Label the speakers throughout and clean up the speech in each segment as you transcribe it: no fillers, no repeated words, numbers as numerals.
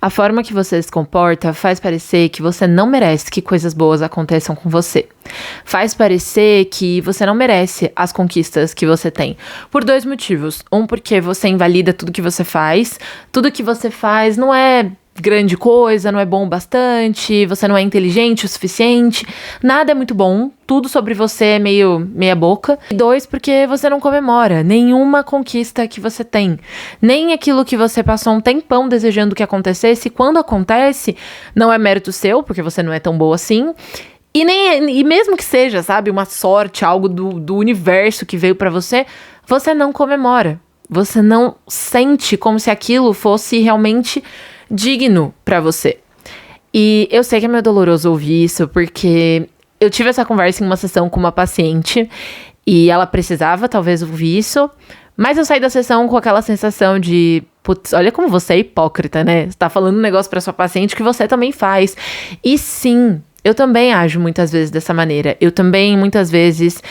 Speaker 1: A forma que você se comporta faz parecer que você não merece que coisas boas aconteçam com você. Faz parecer que você não merece as conquistas que você tem. Por 2 motivos. Um, porque você invalida tudo que você faz. Tudo que você faz não é grande coisa, não é bom o bastante, você não é inteligente o suficiente, nada é muito bom, tudo sobre você é meio meia boca. E 2, porque você não comemora nenhuma conquista que você tem, nem aquilo que você passou um tempão desejando que acontecesse, e quando acontece, não é mérito seu, porque você não é tão boa assim, e mesmo que seja, sabe, uma sorte, algo do universo que veio pra você, você não comemora, você não sente como se aquilo fosse realmente digno pra você. E eu sei que é meio doloroso ouvir isso, porque eu tive essa conversa em uma sessão com uma paciente e ela precisava talvez ouvir isso, mas eu saí da sessão com aquela sensação de, putz, olha como você é hipócrita, né? Você tá falando um negócio pra sua paciente que você também faz. E sim, eu também ajo muitas vezes dessa maneira. Eu também, muitas vezes,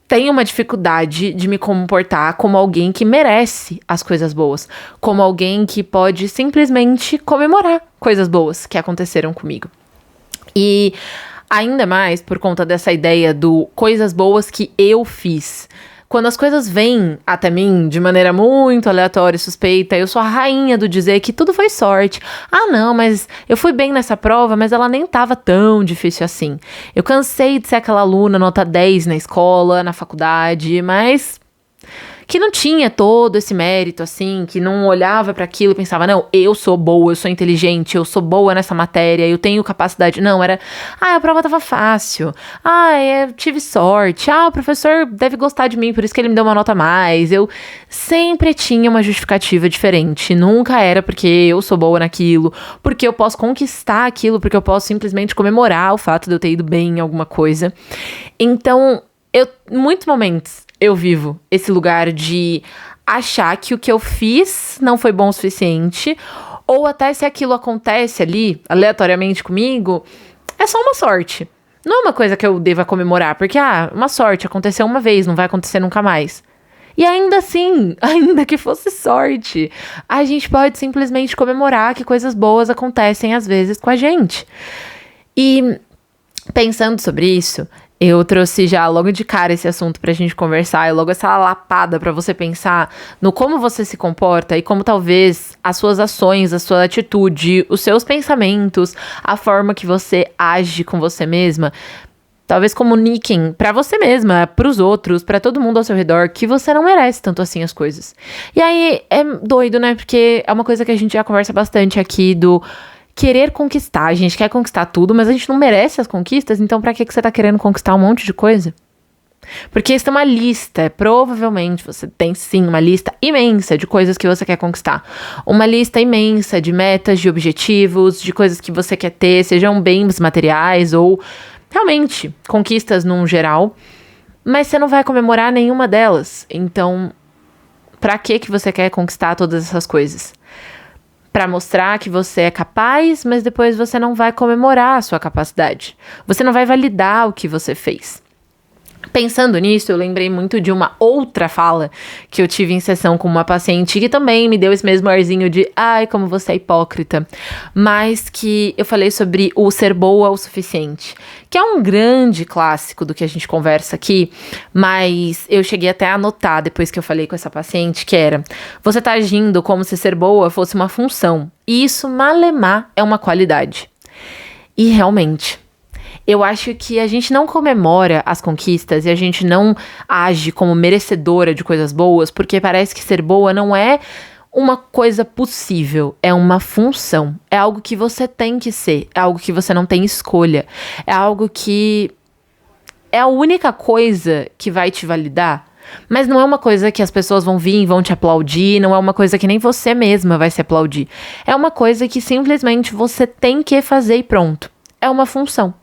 Speaker 1: tenho uma dificuldade de me comportar como alguém que merece as coisas boas, como alguém que pode simplesmente comemorar coisas boas que aconteceram comigo. E ainda mais por conta dessa ideia do coisas boas que eu fiz. Quando as coisas vêm até mim de maneira muito aleatória e suspeita, eu sou a rainha do dizer que tudo foi sorte. Ah, não, mas eu fui bem nessa prova, mas ela nem tava tão difícil assim. Eu cansei de ser aquela aluna nota 10 na escola, na faculdade, mas que não tinha todo esse mérito, assim, que não olhava para aquilo e pensava, não, eu sou boa, eu sou inteligente, eu sou boa nessa matéria, eu tenho capacidade. Não, era, a prova tava fácil, eu tive sorte, o professor deve gostar de mim, por isso que ele me deu uma nota a mais. Eu sempre tinha uma justificativa diferente, nunca era porque eu sou boa naquilo, porque eu posso conquistar aquilo, porque eu posso simplesmente comemorar o fato de eu ter ido bem em alguma coisa. Então, muitos momentos, eu vivo esse lugar de achar que o que eu fiz não foi bom o suficiente, ou até se aquilo acontece ali, aleatoriamente comigo, é só uma sorte. Não é uma coisa que eu deva comemorar, porque, uma sorte, aconteceu uma vez, não vai acontecer nunca mais. E ainda assim, ainda que fosse sorte, a gente pode simplesmente comemorar que coisas boas acontecem às vezes com a gente. E pensando sobre isso, eu trouxe já logo de cara esse assunto pra gente conversar, e logo essa lapada pra você pensar no como você se comporta e como talvez as suas ações, a sua atitude, os seus pensamentos, a forma que você age com você mesma, talvez comuniquem pra você mesma, pros outros, pra todo mundo ao seu redor, que você não merece tanto assim as coisas. E aí é doido, né? Porque é uma coisa que a gente já conversa bastante aqui do querer conquistar. A gente quer conquistar tudo, mas a gente não merece as conquistas, então pra que você tá querendo conquistar um monte de coisa? Porque isso é uma lista, provavelmente você tem sim uma lista imensa de coisas que você quer conquistar. Uma lista imensa de metas, de objetivos, de coisas que você quer ter, sejam bens materiais ou realmente conquistas num geral, mas você não vai comemorar nenhuma delas. Então, pra que você quer conquistar todas essas coisas? Pra mostrar que você é capaz, mas depois você não vai comemorar a sua capacidade. Você não vai validar o que você fez. Pensando nisso, eu lembrei muito de uma outra fala que eu tive em sessão com uma paciente que também me deu esse mesmo arzinho de como você é hipócrita, mas que eu falei sobre o ser boa o suficiente, que é um grande clássico do que a gente conversa aqui, mas eu cheguei até a anotar depois que eu falei com essa paciente, que era, você tá agindo como se ser boa fosse uma função, e isso malemar é uma qualidade. E realmente, eu acho que a gente não comemora as conquistas e a gente não age como merecedora de coisas boas, porque parece que ser boa não é uma coisa possível, é uma função, é algo que você tem que ser, é algo que você não tem escolha, é algo que é a única coisa que vai te validar, mas não é uma coisa que as pessoas vão vir e vão te aplaudir, não é uma coisa que nem você mesma vai se aplaudir, é uma coisa que simplesmente você tem que fazer e pronto, é uma função.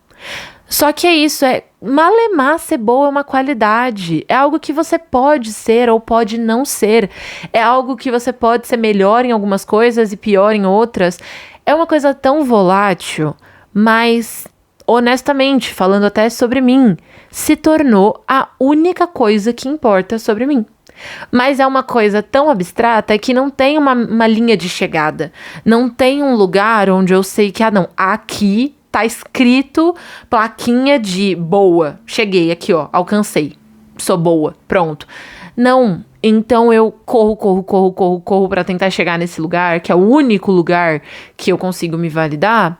Speaker 1: Só que é isso, malemar ser boa é uma qualidade, é algo que você pode ser ou pode não ser, é algo que você pode ser melhor em algumas coisas e pior em outras, é uma coisa tão volátil, mas honestamente, falando até sobre mim, se tornou a única coisa que importa sobre mim. Mas é uma coisa tão abstrata que não tem uma linha de chegada. Não tem um lugar onde eu sei que, não, aqui tá escrito plaquinha de boa. Cheguei aqui, ó, alcancei. Sou boa, pronto. Não, então eu corro pra tentar chegar nesse lugar, que é o único lugar que eu consigo me validar,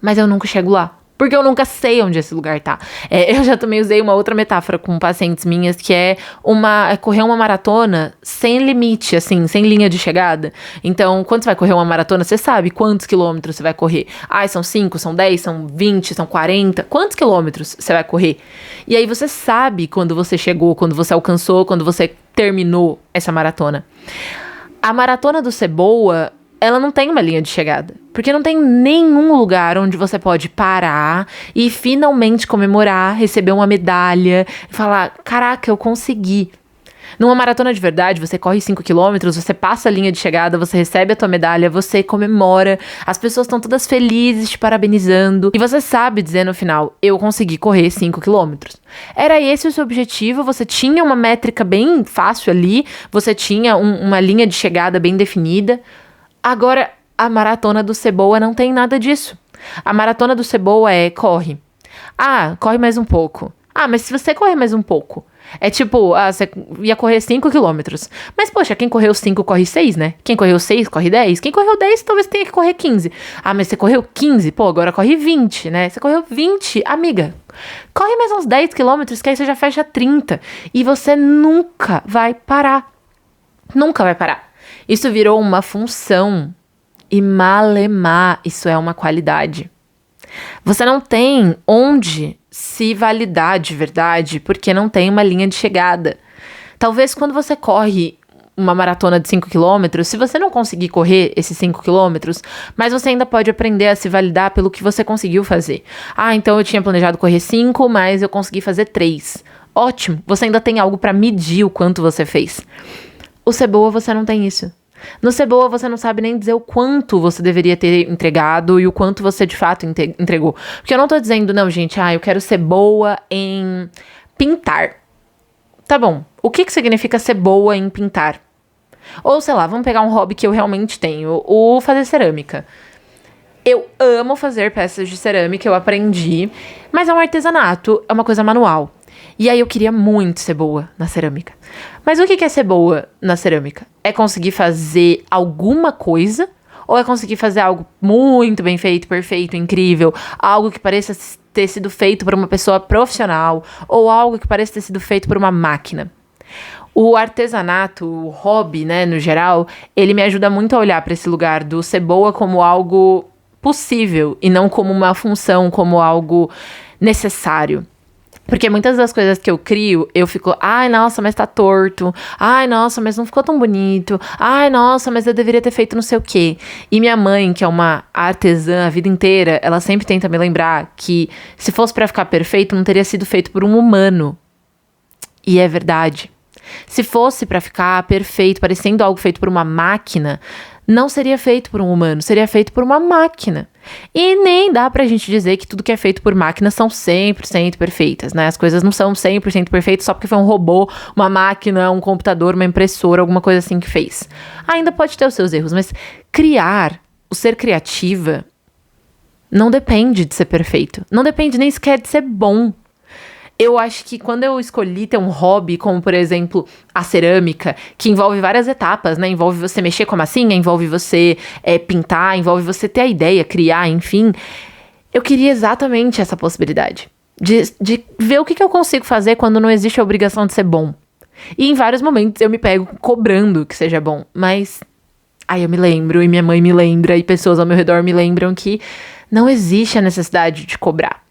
Speaker 1: mas eu nunca chego lá. Porque eu nunca sei onde esse lugar tá. Eu já também usei uma outra metáfora com pacientes minhas, que é correr uma maratona sem limite, assim, sem linha de chegada. Então, quando você vai correr uma maratona, você sabe quantos quilômetros você vai correr. São 5, são 10, são 20, são 40. Quantos quilômetros você vai correr? E aí você sabe quando você chegou, quando você alcançou, quando você terminou essa maratona. A maratona do Ceboa, ela não tem uma linha de chegada. Porque não tem nenhum lugar onde você pode parar e finalmente comemorar, receber uma medalha e falar, caraca, eu consegui. Numa maratona de verdade, você corre 5 quilômetros, você passa a linha de chegada, você recebe a tua medalha, você comemora, as pessoas estão todas felizes te parabenizando e você sabe dizer no final, eu consegui correr 5 quilômetros. Era esse o seu objetivo, você tinha uma métrica bem fácil ali, você tinha uma linha de chegada bem definida. Agora, a maratona do Ceboa não tem nada disso. A maratona do Ceboa corre. Corre mais um pouco. Mas se você correr mais um pouco. É tipo, você ia correr 5 quilômetros. Mas, poxa, quem correu 5 corre 6, né? Quem correu 6 corre 10. Quem correu 10 talvez tenha que correr 15. Mas você correu 15? Pô, agora corre 20, né? Você correu 20. Amiga, corre mais uns 10 quilômetros que aí você já fecha 30. E você nunca vai parar. Nunca vai parar. Isso virou uma função. E malemar, isso é uma qualidade. Você não tem onde se validar de verdade, porque não tem uma linha de chegada. Talvez quando você corre uma maratona de 5 quilômetros, se você não conseguir correr esses 5 quilômetros, mas você ainda pode aprender a se validar pelo que você conseguiu fazer. Então eu tinha planejado correr 5, mas eu consegui fazer 3. Ótimo, você ainda tem algo para medir o quanto você fez. O Ceboa, você não tem isso. No Ceboa, você não sabe nem dizer o quanto você deveria ter entregado e o quanto você de fato entregou. Porque eu não tô dizendo, não, gente, eu quero ser boa em pintar. Tá bom, o que significa ser boa em pintar? Ou, sei lá, vamos pegar um hobby que eu realmente tenho, o fazer cerâmica. Eu amo fazer peças de cerâmica, eu aprendi, mas é um artesanato, é uma coisa manual. E aí eu queria muito ser boa na cerâmica. Mas o que é ser boa na cerâmica? É conseguir fazer alguma coisa? Ou é conseguir fazer algo muito bem feito, perfeito, incrível? Algo que pareça ter sido feito por uma pessoa profissional? Ou algo que pareça ter sido feito por uma máquina? O artesanato, o hobby, né, no geral, ele me ajuda muito a olhar para esse lugar do ser boa como algo possível e não como uma função, como algo necessário. Porque muitas das coisas que eu crio, eu fico, nossa, mas tá torto. Nossa, mas não ficou tão bonito. Nossa, mas eu deveria ter feito não sei o quê. E minha mãe, que é uma artesã a vida inteira, ela sempre tenta me lembrar que se fosse pra ficar perfeito, não teria sido feito por um humano. E é verdade. Se fosse pra ficar perfeito, parecendo algo feito por uma máquina, não seria feito por um humano, seria feito por uma máquina. E nem dá pra gente dizer que tudo que é feito por máquinas são 100% perfeitas, né? As coisas não são 100% perfeitas só porque foi um robô, uma máquina, um computador, uma impressora, alguma coisa assim que fez. Ainda pode ter os seus erros, mas criar, o ser criativa, não depende de ser perfeito. Não depende nem sequer de ser bom. Eu acho que quando eu escolhi ter um hobby, como por exemplo a cerâmica, que envolve várias etapas, né? Envolve você mexer com a massinha, envolve você pintar, envolve você ter a ideia, criar, enfim. Eu queria exatamente essa possibilidade. De ver o que eu consigo fazer quando não existe a obrigação de ser bom. E em vários momentos eu me pego cobrando que seja bom. Mas aí eu me lembro, e minha mãe me lembra, e pessoas ao meu redor me lembram que não existe a necessidade de cobrar.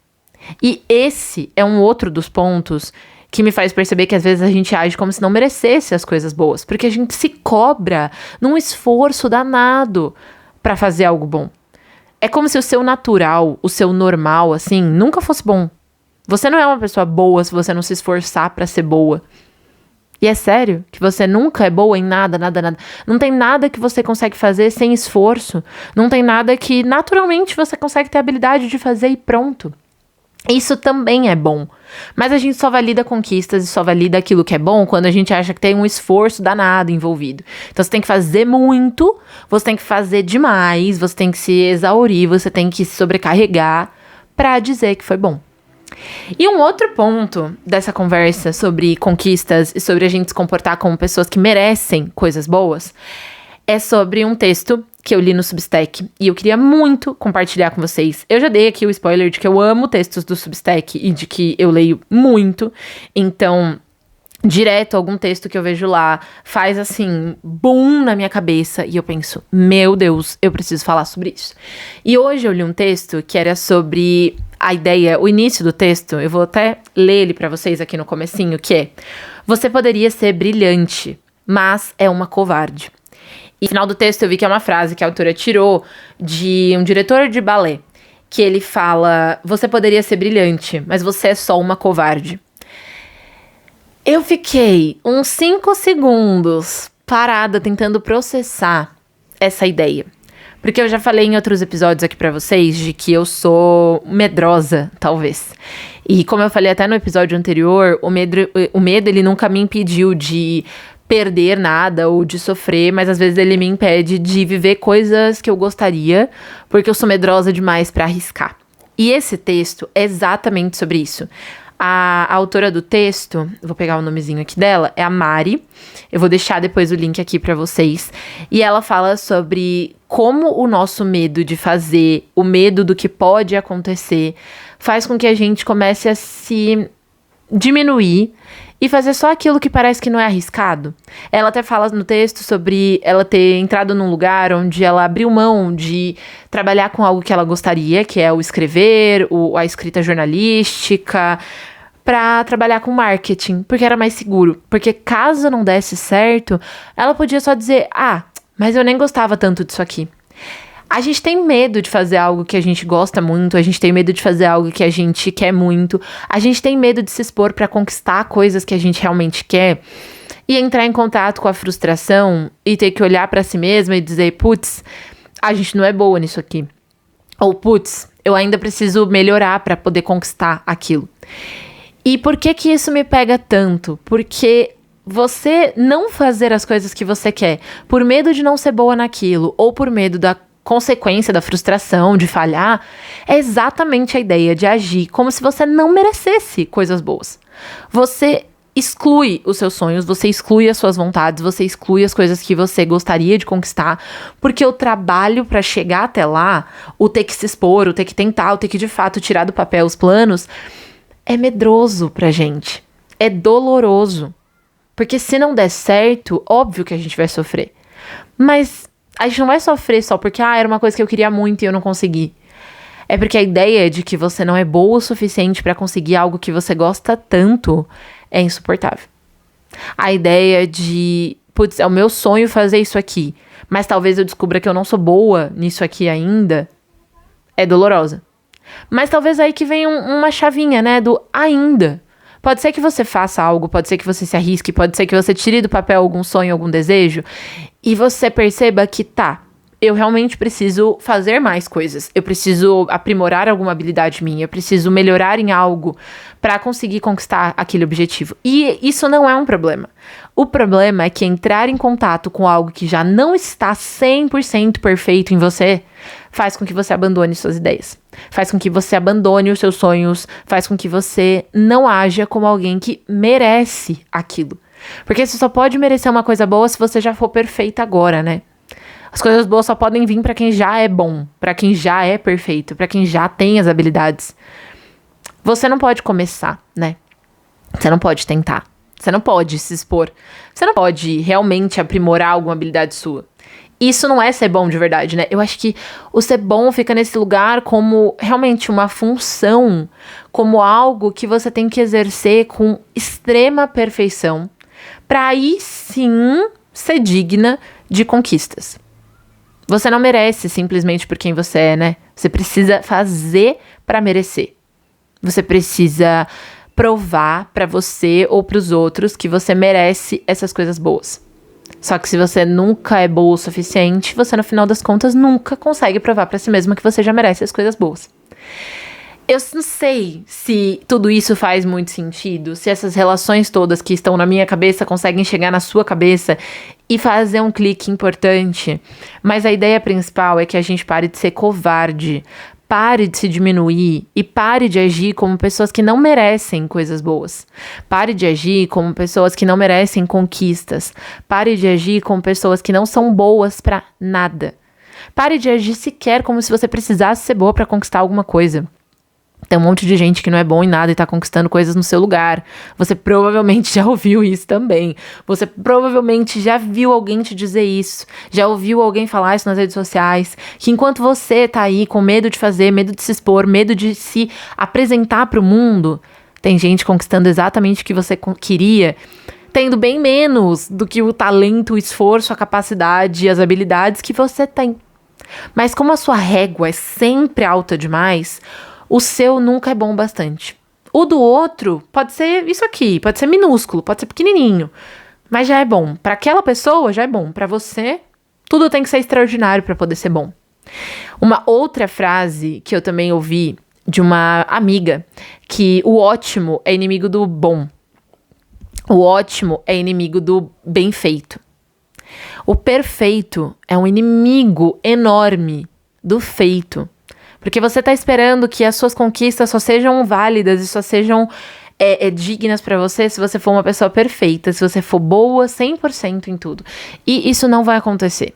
Speaker 1: E esse é um outro dos pontos que me faz perceber que às vezes a gente age como se não merecesse as coisas boas, porque a gente se cobra num esforço danado pra fazer algo bom. É como se o seu natural, o seu normal, assim, nunca fosse bom. Você não é uma pessoa boa se você não se esforçar pra ser boa. E é sério que você nunca é boa em nada. Não tem nada que você consegue fazer sem esforço. Não tem nada que naturalmente você consegue ter habilidade de fazer e pronto. Isso também é bom. Mas a gente só valida conquistas e só valida aquilo que é bom quando a gente acha que tem um esforço danado envolvido. Então você tem que fazer muito, você tem que fazer demais, você tem que se exaurir, você tem que se sobrecarregar pra dizer que foi bom. E um outro ponto dessa conversa sobre conquistas e sobre a gente se comportar como pessoas que merecem coisas boas é sobre um texto que eu li no Substack e eu queria muito compartilhar com vocês. Eu já dei aqui o spoiler de que eu amo textos do Substack e de que eu leio muito, então direto algum texto que eu vejo lá faz assim, boom na minha cabeça e eu penso, meu Deus, eu preciso falar sobre isso. E hoje eu li um texto que era sobre a ideia, o início do texto, eu vou até ler ele pra vocês aqui no comecinho, que é: você poderia ser brilhante, mas é uma covarde. E no final do texto eu vi que é uma frase que a autora tirou de um diretor de balé, que ele fala: você poderia ser brilhante, mas você é só uma covarde. Eu fiquei uns 5 segundos parada tentando processar essa ideia. Porque eu já falei em outros episódios aqui pra vocês de que eu sou medrosa, talvez. E como eu falei até no episódio anterior, o medo ele nunca me impediu de perder nada ou de sofrer, mas às vezes ele me impede de viver coisas que eu gostaria, porque eu sou medrosa demais pra arriscar. E esse texto é exatamente sobre isso. A autora do texto, vou pegar o nomezinho aqui dela, é a Mari. Eu vou deixar depois o link aqui pra vocês. E ela fala sobre como o nosso medo de fazer, o medo do que pode acontecer, faz com que a gente comece a se diminuir e fazer só aquilo que parece que não é arriscado. Ela até fala no texto sobre ela ter entrado num lugar onde ela abriu mão de trabalhar com algo que ela gostaria, que é o escrever, a escrita jornalística, para trabalhar com marketing, porque era mais seguro. Porque caso não desse certo, ela podia só dizer: ah, mas eu nem gostava tanto disso aqui. A gente tem medo de fazer algo que a gente gosta muito, a gente tem medo de fazer algo que a gente quer muito, a gente tem medo de se expor para conquistar coisas que a gente realmente quer e entrar em contato com a frustração e ter que olhar para si mesma e dizer: putz, a gente não é boa nisso aqui. Ou putz, eu ainda preciso melhorar para poder conquistar aquilo. E por que que isso me pega tanto? Porque você não fazer as coisas que você quer por medo de não ser boa naquilo ou por medo da consequência da frustração, de falhar, é exatamente a ideia de agir como se você não merecesse coisas boas. Você exclui os seus sonhos, você exclui as suas vontades, você exclui as coisas que você gostaria de conquistar, porque o trabalho para chegar até lá, o ter que se expor, o ter que tentar, o ter que de fato tirar do papel os planos, é medroso pra gente, é doloroso. Porque se não der certo, óbvio que a gente vai sofrer. Mas a gente não vai sofrer só porque, era uma coisa que eu queria muito e eu não consegui. É porque a ideia de que você não é boa o suficiente pra conseguir algo que você gosta tanto é insuportável. A ideia de, putz, é o meu sonho fazer isso aqui, mas talvez eu descubra que eu não sou boa nisso aqui ainda, é dolorosa. Mas talvez aí que vem uma chavinha, né, do ainda. Pode ser que você faça algo, pode ser que você se arrisque, pode ser que você tire do papel algum sonho, algum desejo, e você perceba que eu realmente preciso fazer mais coisas, eu preciso aprimorar alguma habilidade minha, eu preciso melhorar em algo para conseguir conquistar aquele objetivo. E isso não é um problema. O problema é que entrar em contato com algo que já não está 100% perfeito em você faz com que você abandone suas ideias, faz com que você abandone os seus sonhos, faz com que você não haja como alguém que merece aquilo. Porque você só pode merecer uma coisa boa se você já for perfeita agora, né? As coisas boas só podem vir pra quem já é bom, pra quem já é perfeito, pra quem já tem as habilidades. Você não pode começar, né? Você não pode tentar. Você não pode se expor. Você não pode realmente aprimorar alguma habilidade sua. Isso não é ser bom de verdade, né? Eu acho que o ser bom fica nesse lugar como realmente uma função, como algo que você tem que exercer com extrema perfeição, pra aí sim ser digna de conquistas. Você não merece simplesmente por quem você é, né? Você precisa fazer pra merecer. Você precisa provar pra você ou pros outros que você merece essas coisas boas. Só que se você nunca é boa o suficiente, você no final das contas nunca consegue provar pra si mesma que você já merece as coisas boas. Eu não sei se tudo isso faz muito sentido, se essas relações todas que estão na minha cabeça conseguem chegar na sua cabeça e fazer um clique importante. Mas a ideia principal é que a gente pare de ser covarde, pare de se diminuir e pare de agir como pessoas que não merecem coisas boas. Pare de agir como pessoas que não merecem conquistas. Pare de agir como pessoas que não são boas pra nada. Pare de agir sequer como se você precisasse ser boa pra conquistar alguma coisa. Tem um monte de gente que não é bom em nada e tá conquistando coisas no seu lugar. Você provavelmente já ouviu isso também. Você provavelmente já viu alguém te dizer isso. Já ouviu alguém falar isso nas redes sociais. Que enquanto você tá aí com medo de fazer, medo de se expor, medo de se apresentar pro mundo, tem gente conquistando exatamente o que você queria, tendo bem menos do que o talento, o esforço, a capacidade e as habilidades que você tem. Mas como a sua régua é sempre alta demais, o seu nunca é bom bastante. O do outro pode ser isso aqui, pode ser minúsculo, pode ser pequenininho, mas já é bom. Para aquela pessoa já é bom. Para você, tudo tem que ser extraordinário para poder ser bom. Uma outra frase que eu também ouvi de uma amiga, que o ótimo é inimigo do bom. O ótimo é inimigo do bem feito. O perfeito é um inimigo enorme do feito. Porque você tá esperando que as suas conquistas só sejam válidas e só sejam dignas pra você se você for uma pessoa perfeita, se você for boa 100% em tudo. E isso não vai acontecer.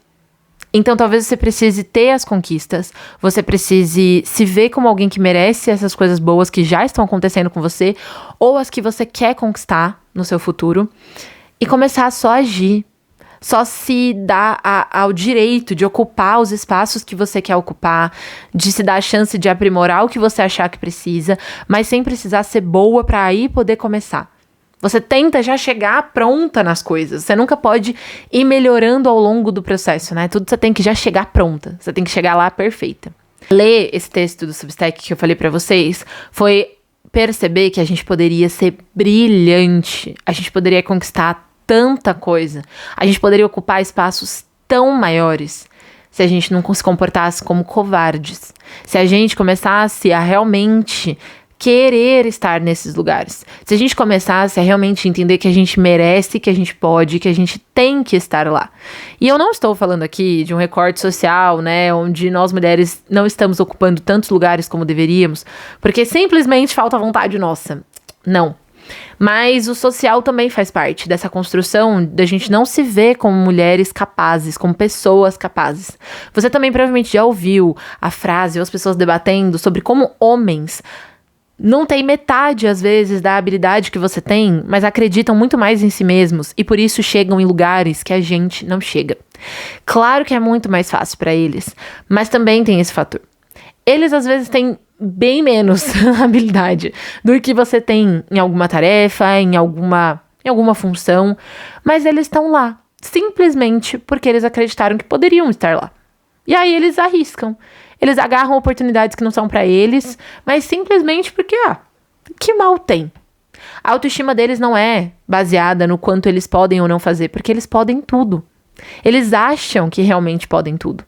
Speaker 1: Então talvez você precise ter as conquistas, você precise se ver como alguém que merece essas coisas boas que já estão acontecendo com você, ou as que você quer conquistar no seu futuro, e começar a só agir. Só se dá ao direito de ocupar os espaços que você quer ocupar, de se dar a chance de aprimorar o que você achar que precisa, mas sem precisar ser boa para aí poder começar. Você tenta já chegar pronta nas coisas, você nunca pode ir melhorando ao longo do processo, né? Tudo você tem que já chegar pronta, você tem que chegar lá perfeita. Ler esse texto do Substack que eu falei para vocês foi perceber que a gente poderia ser brilhante, a gente poderia conquistar tanta coisa. A gente poderia ocupar espaços tão maiores se a gente não se comportasse como covardes. Se a gente começasse a realmente querer estar nesses lugares. Se a gente começasse a realmente entender que a gente merece, que a gente pode, que a gente tem que estar lá. E eu não estou falando aqui de um recorte social, né, onde nós mulheres não estamos ocupando tantos lugares como deveríamos, porque simplesmente falta vontade nossa. Não. Mas o social também faz parte dessa construção da gente não se ver como mulheres capazes, como pessoas capazes. Você também provavelmente já ouviu a frase ou as pessoas debatendo sobre como homens não têm metade, às vezes, da habilidade que você tem, mas acreditam muito mais em si mesmos e por isso chegam em lugares que a gente não chega. Claro que é muito mais fácil para eles, mas também tem esse fator. Eles, às vezes, têm bem menos habilidade do que você tem em alguma tarefa, em alguma função, mas eles estão lá, simplesmente porque eles acreditaram que poderiam estar lá. E aí eles arriscam, eles agarram oportunidades que não são pra eles, mas simplesmente porque, que mal tem? A autoestima deles não é baseada no quanto eles podem ou não fazer, porque eles podem tudo. Eles acham que realmente podem tudo.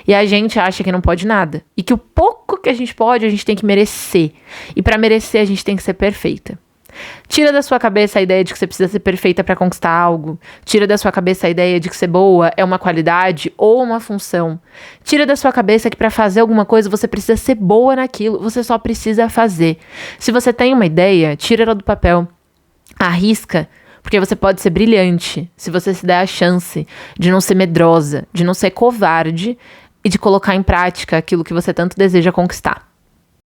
Speaker 1: E a gente acha que não pode nada. E que o pouco que a gente pode, a gente tem que merecer. E pra merecer, a gente tem que ser perfeita. Tira da sua cabeça a ideia de que você precisa ser perfeita pra conquistar algo. Tira da sua cabeça a ideia de que ser boa é uma qualidade ou uma função. Tira da sua cabeça que pra fazer alguma coisa você precisa ser boa naquilo. Você só precisa fazer. Se você tem uma ideia, tira ela do papel. Arrisca. Porque você pode ser brilhante se você se der a chance de não ser medrosa, de não ser covarde e de colocar em prática aquilo que você tanto deseja conquistar.